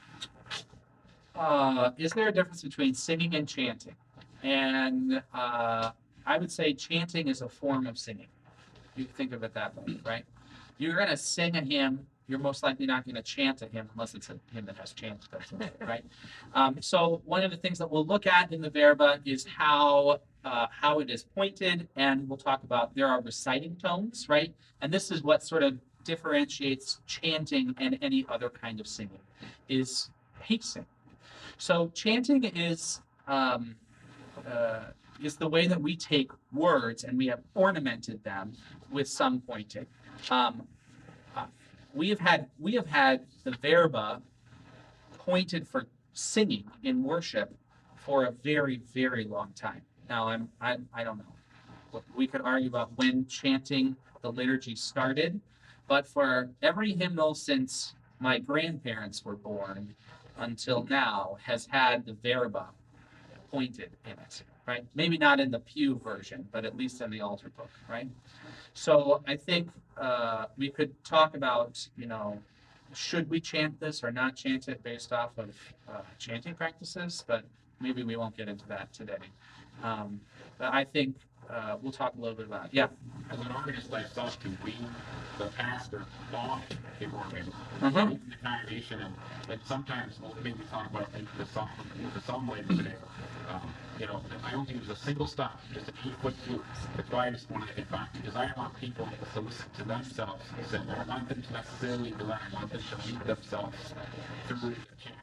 Is there a difference between singing and chanting? And I would say chanting is a form of singing. You can think of it that way, right? You're going to sing a hymn. You're most likely not going to chant a hymn unless it's a hymn that has chant, right? So one of the things that we'll look at in the verba is how it is pointed, and we'll talk about there are reciting tones, right? And this is what sort of differentiates chanting and any other kind of singing, is pacing. So chanting is the way that we take words and we have ornamented them with some pointing. We have had the verba pointed for singing in worship for a very, very long time. Now, I don't know. We could argue about when chanting the liturgy started, but for every hymnal since my grandparents were born until now has had the verba pointed in it, right? Maybe not in the pew version, but at least in the altar book, right? So I think we could talk about, should we chant this or not chant it based off of chanting practices, but maybe we won't get into that today. But I think we'll talk a little bit about it. Yeah. As an organist, I sought to wean the pastor off the organ, Uh-huh. in the congregation, and sometimes we'll maybe talk about the song later today. I only use a single stop, just an 8-foot flute, the quietest one I can find, because I want people to listen to themselves. I don't want them to necessarily do that. I want them to lead themselves through the chant.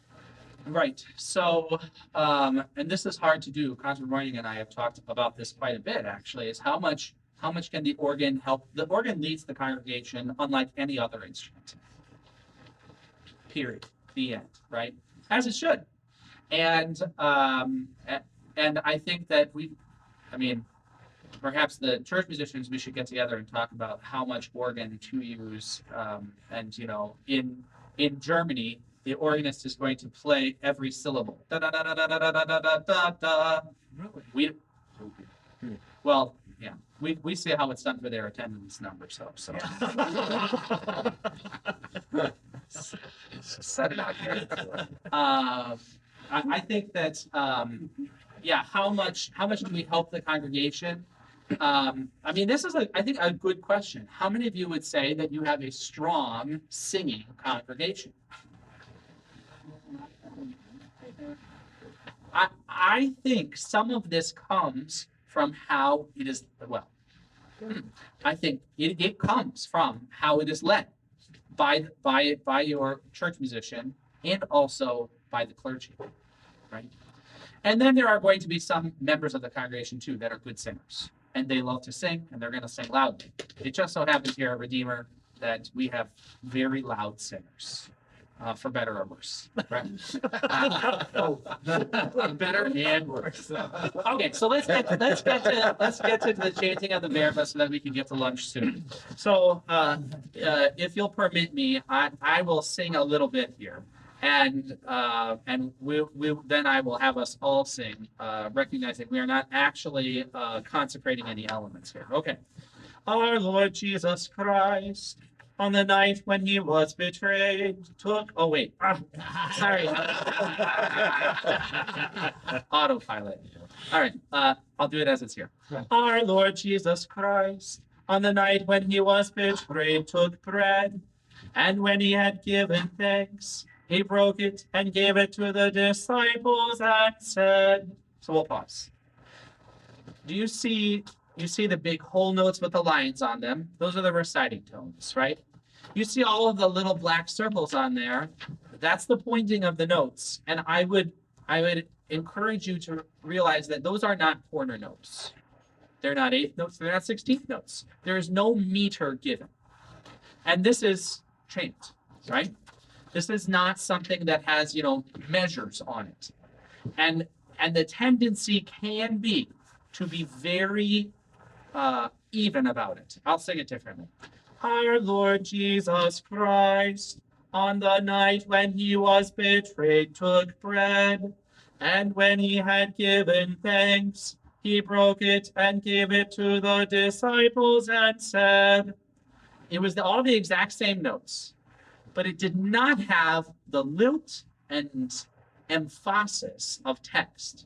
Right. So, and this is hard to do. Constable Morning and I have talked about this quite a bit, actually, is how much can the organ help? The organ leads the congregation unlike any other instrument. Period. The end. Right? As it should. And I think that perhaps the church musicians, we should get together and talk about how much organ to use. In Germany, the organist is going to play every syllable. Da da da da da da da da da da da. Really? Well, yeah. We see how it's done for their attendance numbers, so. Set it out here. I think that how much do we help the congregation? This is I think a good question. How many of you would say that you have a strong singing congregation? I think some of this comes from how it is, I think it comes from how it is led by your church musician and also by the clergy, right? And then there are going to be some members of the congregation too that are good singers, and they love to sing, and they're going to sing loudly. It just so happens here at Redeemer that we have very loud singers. For better or worse, right? Better and worse. Okay, so let's get to the chanting of the verba so that we can get to lunch soon. So, if you'll permit me, I will sing a little bit here, and then I will have us all sing, recognizing we are not actually consecrating any elements here. Okay, our Lord Jesus Christ, on the night when he was betrayed, sorry. Autopilot. All right, I'll do it as it's here. Right. Our Lord Jesus Christ, on the night when he was betrayed, took bread, and when he had given thanks, he broke it and gave it to the disciples and said, so we'll pause. Do you see the big whole notes with the lines on them? Those are the reciting tones, right? You see all of the little black circles on there. That's the pointing of the notes. And I would encourage you to realize that those are not corner notes. They're not 8th notes. They're not 16th notes. There is no meter given. And this is chant, right? This is not something that has, measures on it. And the tendency can be to be very even about it. I'll sing it differently. Our Lord Jesus Christ, on the night when he was betrayed, took bread, and when he had given thanks, he broke it and gave it to the disciples and said, it was all the exact same notes, but it did not have the lilt and emphasis of text.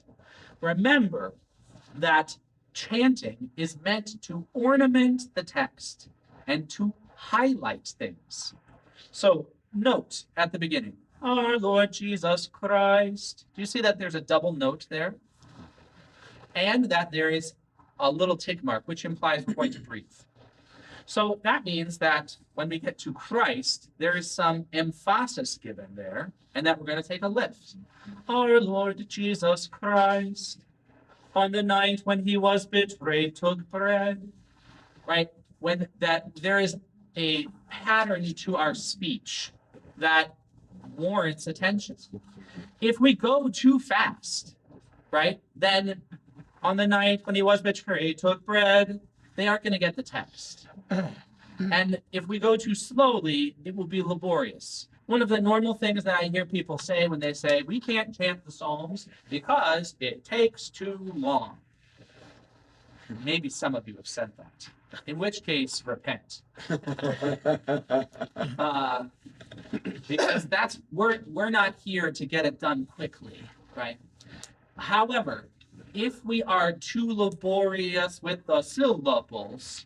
Remember that chanting is meant to ornament the text and to highlight things. So note at the beginning, our Lord Jesus Christ. Do you see that there's a double note there? And that there is a little tick mark, which implies we're going to breathe. So that means that when we get to Christ, there is some emphasis given there, and that we're going to take a lift. Our Lord Jesus Christ, on the night when he was betrayed, took bread, right? When that there is a pattern to our speech that warrants attention. If we go too fast, right, then on the night when he was betrayed, he took bread, they aren't going to get the text. And if we go too slowly, it will be laborious. One of the normal things that I hear people say when they say, we can't chant the Psalms because it takes too long. Maybe some of you have said that. In which case, repent. Because we're not here to get it done quickly, right? However, if we are too laborious with the syllables,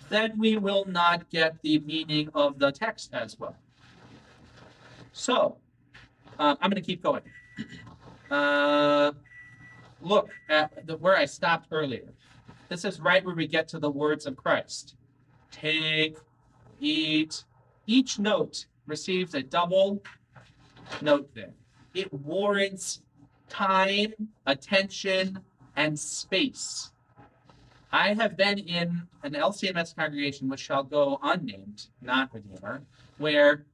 then we will not get the meaning of the text as well. So, I'm going to keep going. Look at where I stopped earlier. This is right where we get to the words of Christ. Take, eat. Each note receives a double note there. It warrants time, attention, and space. I have been in an LCMS congregation, which shall go unnamed, not Redeemer, where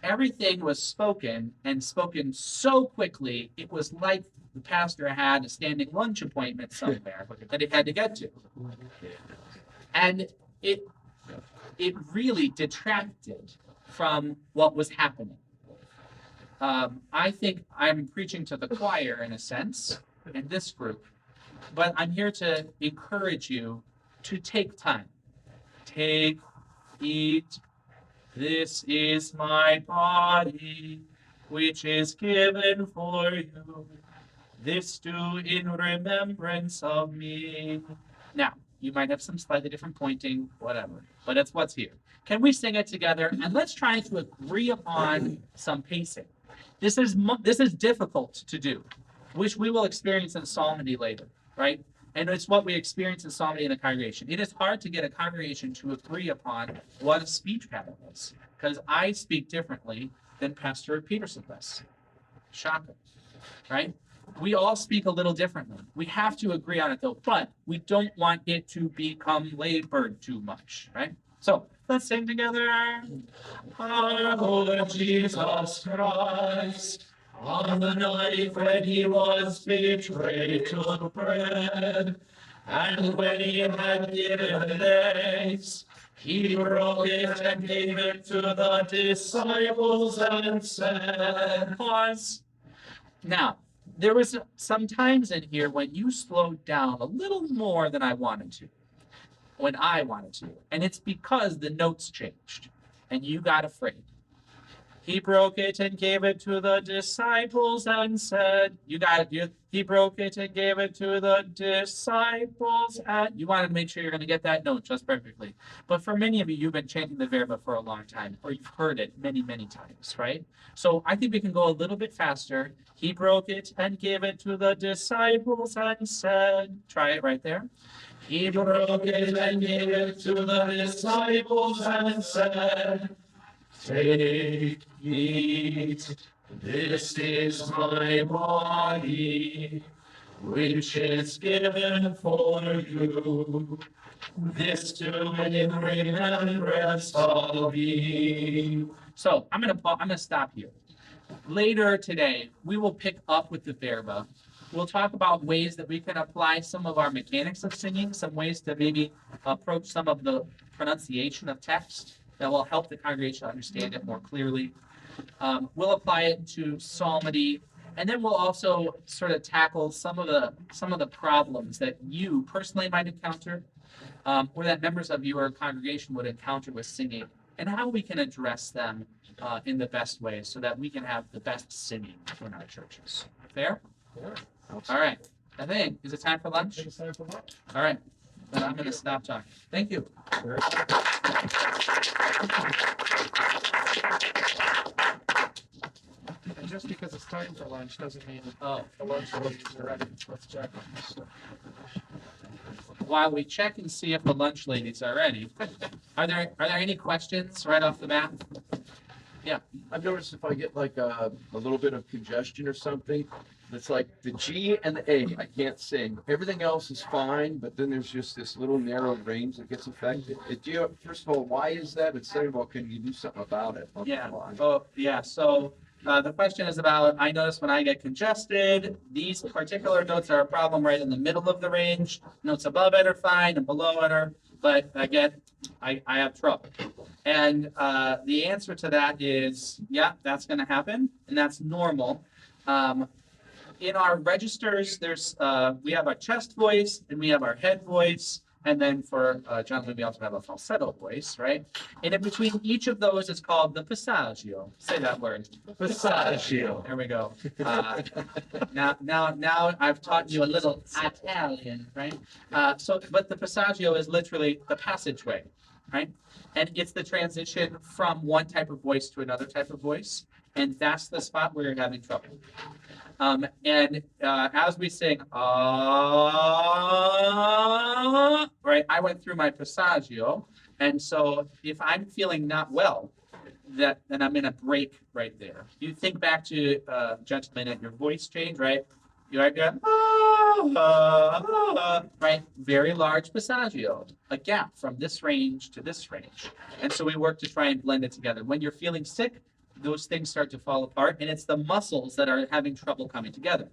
everything was spoken and spoken so quickly, it was like the pastor had a standing lunch appointment somewhere that he had to get to. And it really detracted from what was happening. I think I'm preaching to the choir in a sense, in this group, but I'm here to encourage you to take time. Take, eat. This is my body, which is given for you. This do in remembrance of me. Now, you might have some slightly different pointing, whatever, but it's what's here. Can we sing it together? And let's try to agree upon some pacing. This is difficult to do, which we will experience in psalmody later, right? And it's what we experience in psalmody in the congregation. It is hard to get a congregation to agree upon what a speech pattern is, because I speak differently than Pastor Peterson does. Shocking, right? We all speak a little differently. We have to agree on it though, but we don't want it to become labored too much, right? So let's sing together. Our Lord Jesus Christ, on the night when he was betrayed, took bread, and when he had given thanks, he broke it and gave it to the disciples and said, pause. Now, there was some times in here when you slowed down a little more than I wanted to, when I wanted to, and it's because the notes changed, and you got afraid. He broke it and gave it to the disciples and said, he broke it and gave it to the disciples. And you wanted to make sure you're going to get that note just perfectly. But for many of you, you've been chanting the verba for a long time, or you've heard it many, many times, right? So I think we can go a little bit faster. He broke it and gave it to the disciples and said, try it right there. He broke it and gave it to the disciples and said, take, eat, this is my body, which is given for you. This do in remembrance of me. So I'm gonna stop here. Later today, we will pick up with the verba. We'll talk about ways that we can apply some of our mechanics of singing, some ways to maybe approach some of the pronunciation of text that will help the congregation understand it more clearly. We'll apply it to psalmody, and then we'll also sort of tackle some of the problems that you personally might encounter, or that members of your congregation would encounter with singing, and how we can address them in the best way so that we can have the best singing in our churches. Fair? Yeah. All right. I think, is it time for lunch? It's time for lunch. All right. Then I'm going to stop talking. Thank you. And just because it's time for lunch doesn't mean Oh, the lunch ladies are ready. Let's check. while we check and see if the lunch ladies are ready, are there any questions right off the bat? I've noticed if I get like a little bit of congestion or something, it's like the G and the A, I can't sing. Everything else is fine, but then there's just this little narrow range that gets affected. First of all, why is that? And second of all, can you do something about it? Yeah. Oh, yeah. So the question is about, I notice when I get congested, these particular notes are a problem right in the middle of the range. Notes above it are fine and below it are, but I have trouble. And the answer to that is, yeah, that's going to happen, and that's normal. In our registers, we have our chest voice and we have our head voice. And then for Jonathan, we also have a falsetto voice, right? And in between each of those is called the passaggio. Say that word. Passaggio. There we go. Now I've taught you a little Italian, right? But the passaggio is literally the passageway, right? And it's the transition from one type of voice to another type of voice. And that's the spot where you're having trouble. As we sing, right, I went through my passaggio. And so if I'm feeling not well, then I'm in a break right there. You think back to, gentlemen, at your voice change, right? You like that, right? Very large passaggio, a gap from this range to this range. And so we work to try and blend it together. When you're feeling sick, those things start to fall apart, and it's the muscles that are having trouble coming together.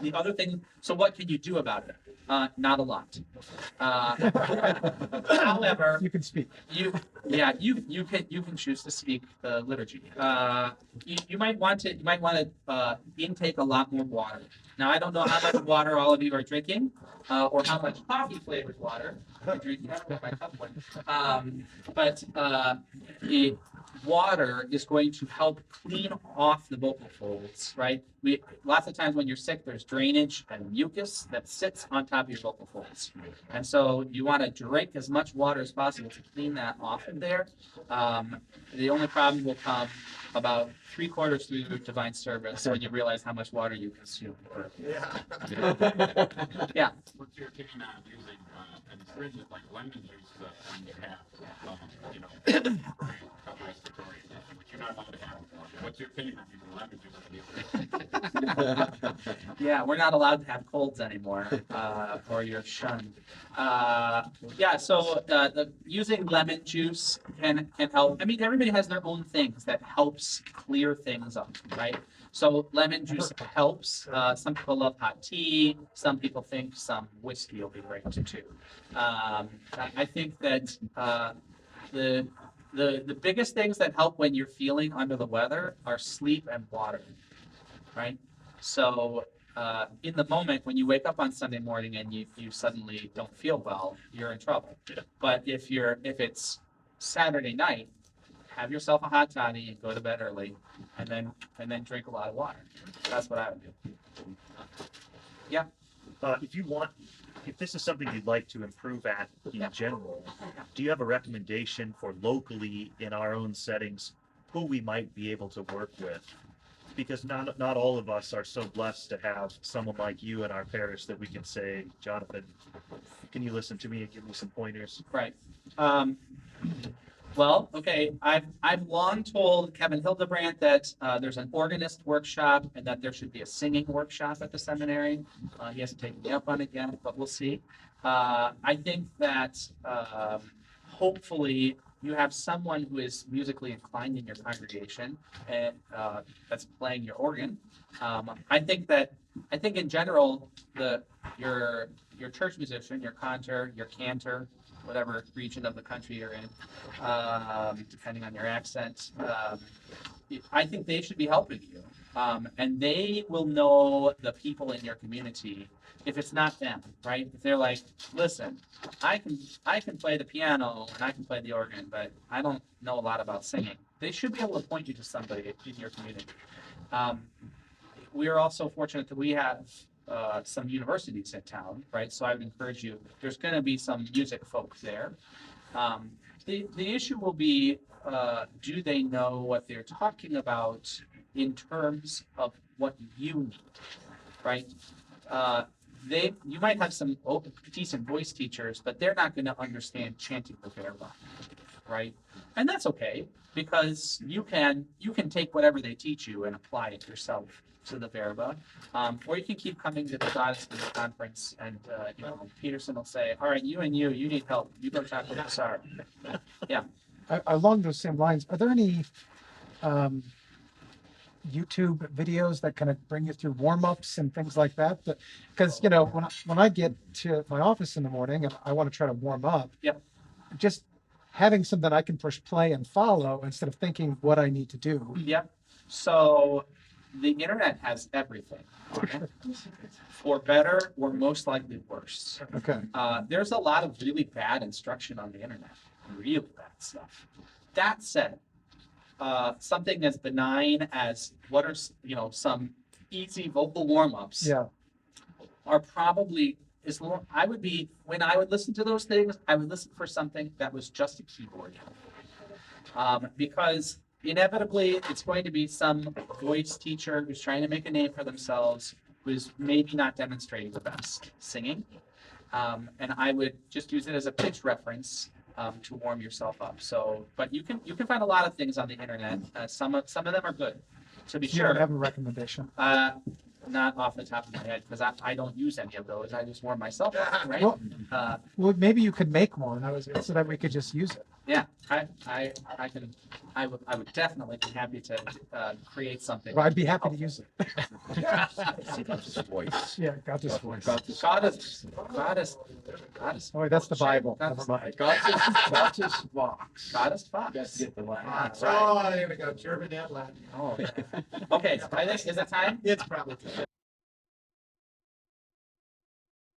The other thing, so what can you do about it? Not a lot. However, You can speak. you can choose to speak the liturgy. You might want to intake a lot more water. Now I don't know how much water all of you are drinking, or how much coffee flavored water you're drinking. I don't know my cup one. Water is going to help clean off the vocal folds, right? Lots of times when you're sick, there's drainage and mucus that sits on top of your vocal folds. And so you want to drink as much water as possible to clean that off of there. The only problem will come about 3/4 through the divine service when you realize how much water you consume. Yeah. What's your opinion on using an astringent like lemon juice when you have, upper respiratory infection, which you're not allowed to have? What's your opinion on using lemon juice for the Yeah, we're not allowed to have colds anymore, or you're shunned. Using lemon juice can help. I mean, everybody has their own things that helps clear things up, right? So lemon juice helps. Some people love hot tea. Some people think some whiskey will be great too. I think that the biggest things that help when you're feeling under the weather are sleep and water, right? So in the moment when you wake up on Sunday morning and you suddenly don't feel well, you're in trouble. Yeah. But if it's Saturday night, have yourself a hot toddy and go to bed early, and then drink a lot of water. That's what I would do. Yeah. If this is something you'd like to improve at in general, do you have a recommendation for locally in our own settings who we might be able to work with? Because not all of us are so blessed to have someone like you in our parish that we can say, Jonathan, can you listen to me and give me some pointers? Right. Well, okay. I've long told Kevin Hildebrandt that there's an organist workshop and that there should be a singing workshop at the seminary. He hasn't taken me up on it yet, but we'll see. I think that hopefully you have someone who is musically inclined in your congregation and that's playing your organ. I think in general your church musician, your conter, your cantor, whatever region of the country you're in, depending on your accent, I think they should be helping you. And they will know the people in your community if it's not them, right? If they're like, listen, I can play the piano and I can play the organ, but I don't know a lot about singing. They should be able to point you to somebody in your community. We are also fortunate that we have some universities in town, right? So I would encourage you, there's going to be some music folks there. The issue will be, do they know what they're talking about in terms of what you need, right? You might have some decent voice teachers, but they're not going to understand chanting the verba, right? And that's okay, because you can take whatever they teach you and apply it yourself to the verba, or you can keep coming to the Gottesdienst conference, and Peterson will say, "All right, you need help. You go talk to the Tsar." Yeah. Along those same lines, are there any YouTube videos that kind of bring you through warm-ups and things like that? Because, you know, when I get to my office in the morning and I want to try to warm up, Yep. just having something I can push play and follow instead of thinking what I need to do. Yep. So the internet has everything on it, for better or most likely worse. Okay. There's a lot of really bad instruction on the internet, really bad stuff. That said, something as benign as what are some easy vocal warm-ups Yeah. are probably I would be when I would listen to those things, I would listen for something that was just a keyboard, because inevitably it's going to be some voice teacher who's trying to make a name for themselves, who's maybe not demonstrating the best singing, and I would just use it as a pitch reference to warm yourself up. So, but you can find a lot of things on the internet. Some of them are good, to be You don't sure. have a recommendation. Not off the top of my head, because I don't use any of those. I just warm myself up, right? Well, Uh, Well, maybe you could make one so that we could just use it. yeah, I would definitely be happy to create something. Well, I'd be happy to use it. God's voice. Yeah, got this voice. God's Goddess. Oh, that's the Bible. That's- Never mind. God's Vox. Goddess Fox. Got to get the Latin. That's right. Oh, there we go, German and Latin. Oh, okay. I think is it time? It's probably.